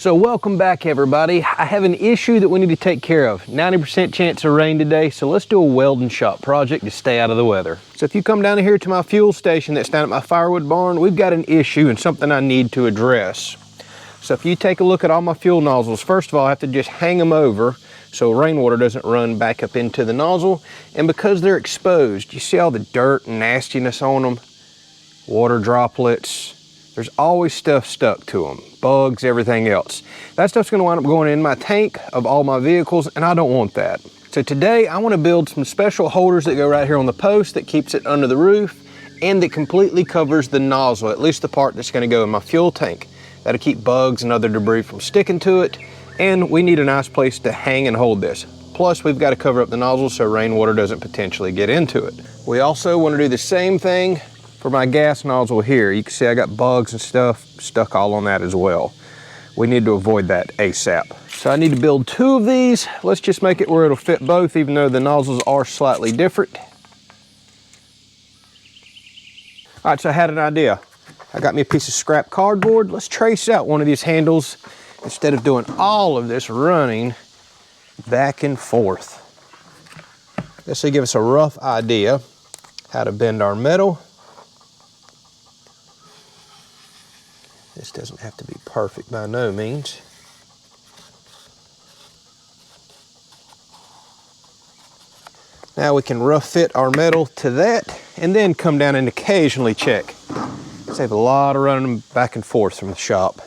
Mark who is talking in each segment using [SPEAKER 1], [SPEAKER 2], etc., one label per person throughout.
[SPEAKER 1] So welcome back everybody. I have an issue that we need to take care of. 90% chance of rain today, so let's do a welding shop project to stay out of the weather. So if you come down here to my fuel station that's down at my firewood barn, we've got an issue and something I need to address. So if you take a look at all my fuel nozzles, first of all I have to just hang them over so rainwater doesn't run back up into the nozzle. And because they're exposed, you see all the dirt and nastiness on them, water droplets, there's always stuff stuck to them, bugs, everything else. That stuff's gonna wind up going in my tank of all my vehicles, and I don't want that. So today I wanna build some special holders that go right here on the post that keeps it under the roof and that completely covers the nozzle, at least the part that's gonna go in my fuel tank. That'll keep bugs and other debris from sticking to it, and we need a nice place to hang and hold this. Plus, we've got to cover up the nozzle so rainwater doesn't potentially get into it. We also want to do the same thing for my gas nozzle here. You can see I got bugs and stuff stuck all on that as well. We need to avoid that ASAP. So I need to build 2 of these. Let's just make it where it'll fit both, even though the nozzles are slightly different. All right, so I had an idea. I got me a piece of scrap cardboard. Let's trace out one of these handles instead of doing all of this running back and forth. This will give us a rough idea how to bend our metal. This doesn't have to be perfect by no means. Now we can rough fit our metal to that and then come down and occasionally check. Save a lot of running back and forth from the shop.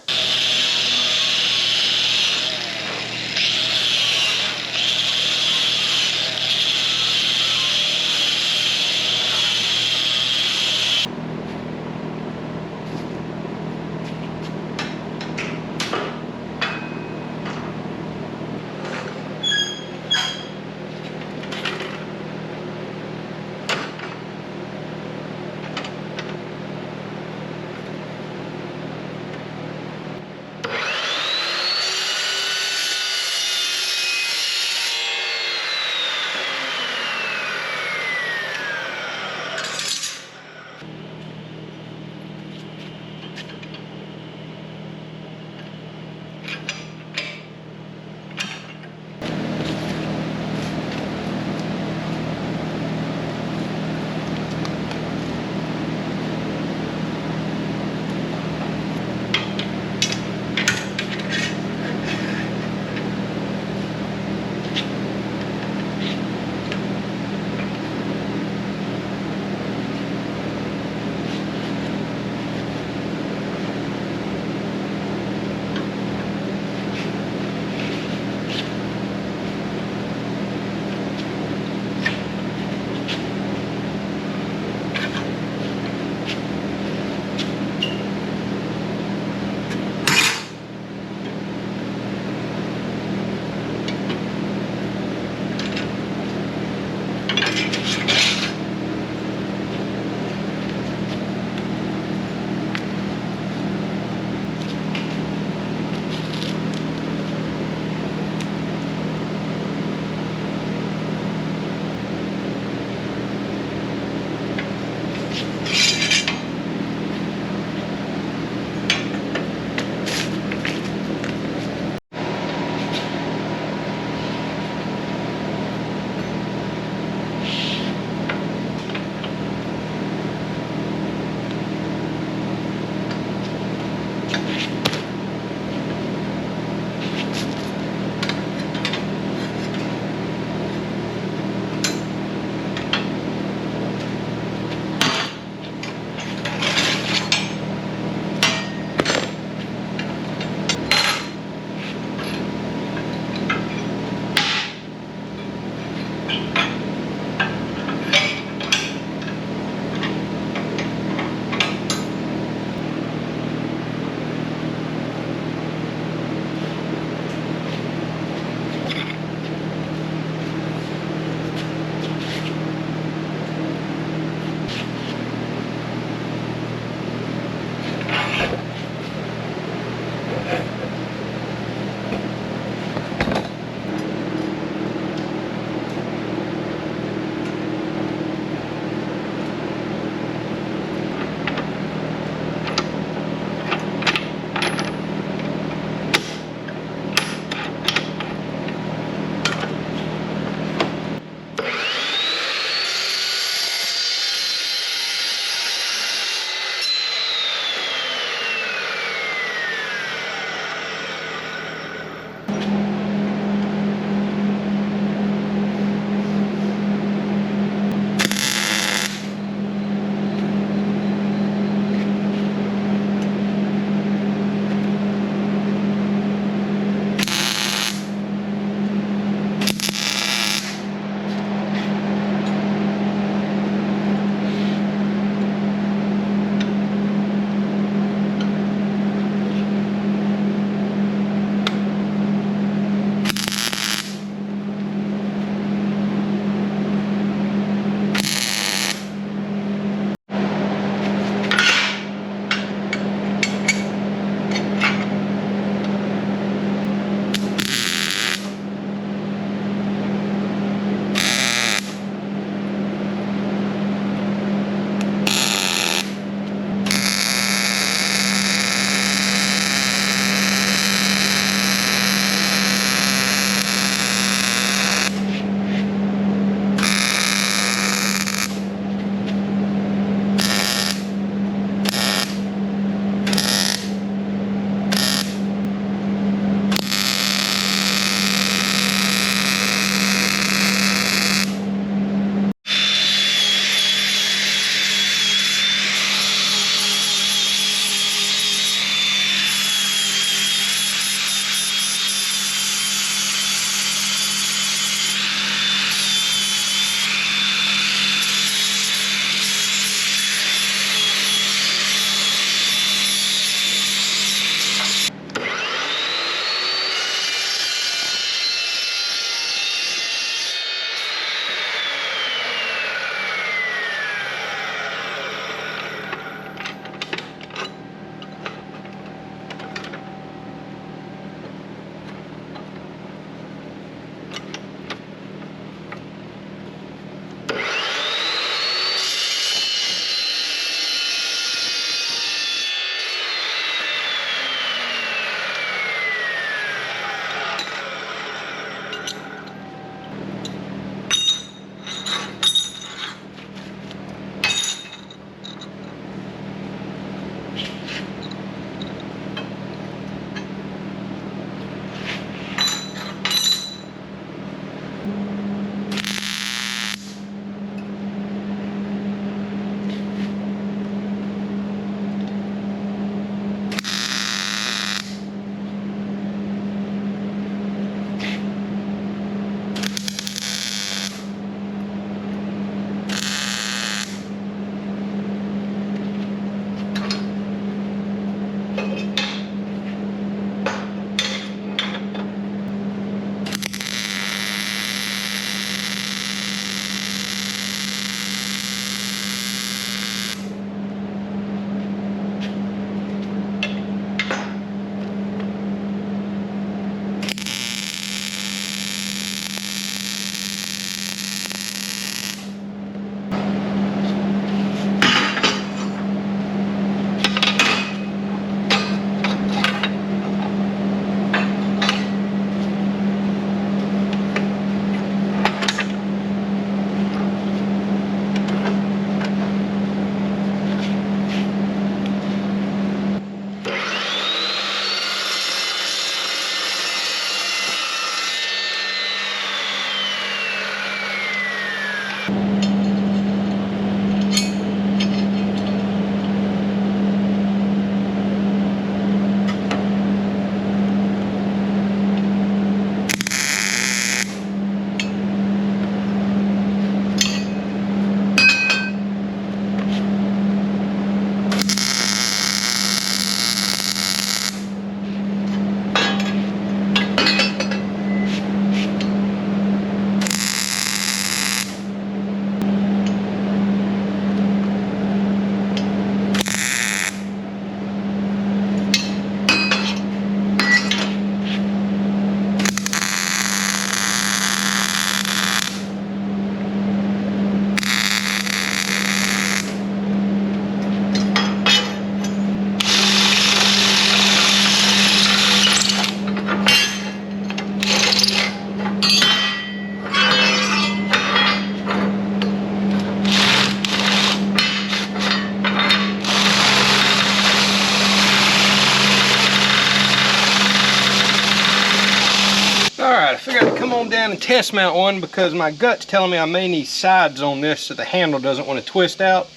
[SPEAKER 1] I figured I'd come on down and test mount one because my gut's telling me I may need sides on this so the handle doesn't want to twist out,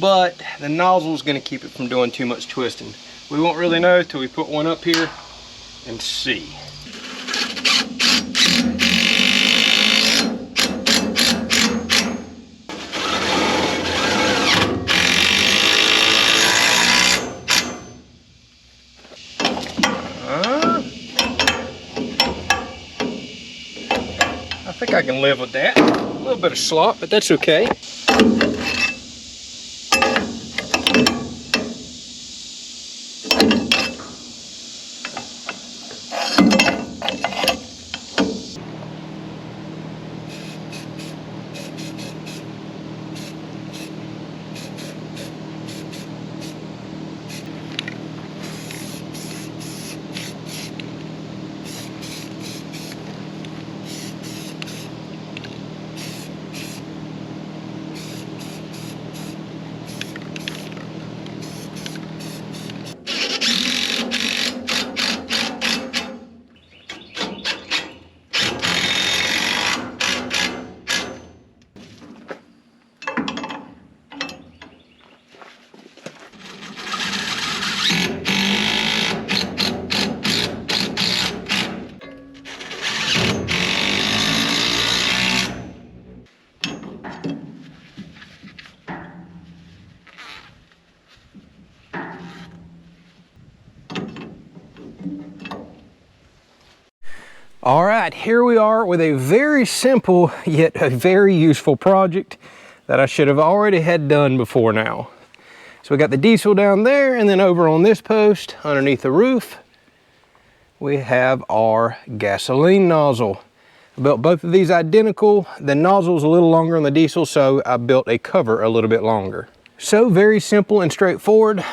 [SPEAKER 1] but the nozzle is going to keep it from doing too much twisting. We won't really know till we put one up here and see. I think I can live with that. A little bit of slop, but that's okay. All right, here we are with a very simple yet a very useful project that I should have already had done before now. So we got the diesel down there, and then over on this post underneath the roof we have our gasoline nozzle. I built both of these identical. The nozzle's a little longer on the diesel, so I built a cover a little bit longer. So very simple and straightforward.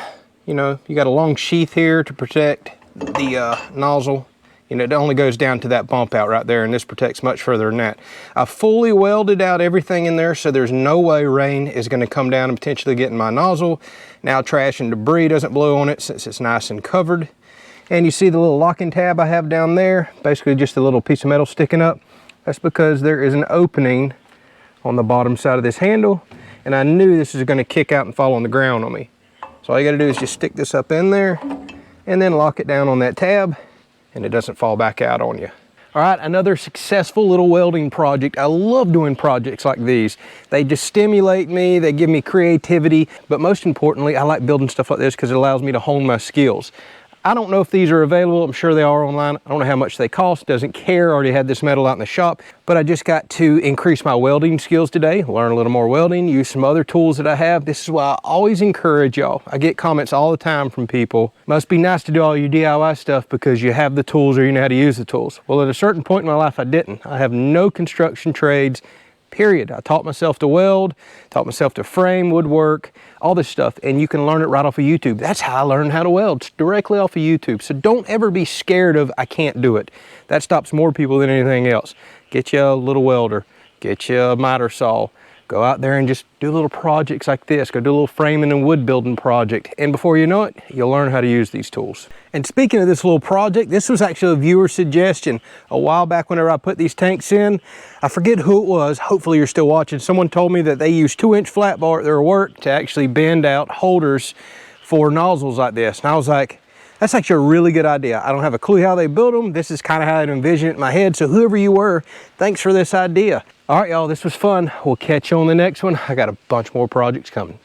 [SPEAKER 1] You know, you got a long sheath here to protect the nozzle. You know, it only goes down to that bump out right there, and this protects much further than that. I fully welded out everything in there, so there's no way rain is going to come down and potentially get in my nozzle. Now trash and debris doesn't blow on it since it's nice and covered. And you see the little locking tab I have down there, basically just a little piece of metal sticking up. That's because there is an opening on the bottom side of this handle, and I knew this is going to kick out and fall on the ground on me. So all you got to do is just stick this up in there and then lock it down on that tab, and it doesn't fall back out on you. All right, another successful little welding project. I love doing projects like these. They just stimulate me, they give me creativity, but most importantly, I like building stuff like this because it allows me to hone my skills. I don't know if these are available. I'm sure they are online. I don't know how much they cost. Doesn't care. Already had this metal out in the shop, but I just got to increase my welding skills today, learn a little more welding, use some other tools that I have. This is why I always encourage y'all. I get comments all the time from people. Must be nice to do all your DIY stuff because you have the tools or you know how to use the tools. Well, at a certain point in my life, I didn't. I have no construction trades, period. I taught myself to weld, taught myself to frame, woodwork, all this stuff, and you can learn it right off of YouTube. That's how I learned how to weld, it's directly off of YouTube. So don't ever be scared of, I can't do it. That stops more people than anything else. Get you a little welder, get you a miter saw, go out there and just do little projects like this. Go do a little framing and wood building project. And before you know it, you'll learn how to use these tools. And speaking of this little project, this was actually a viewer suggestion. A while back whenever I put these tanks in, I forget who it was, hopefully you're still watching, someone told me that they use 2-inch flat bar at their work to actually bend out holders for nozzles like this. And I was like, that's actually a really good idea. I don't have a clue how they build them. This is kind of how I envision it in my head. So whoever you were, thanks for this idea. All right, y'all, this was fun. We'll catch you on the next one. I got a bunch more projects coming.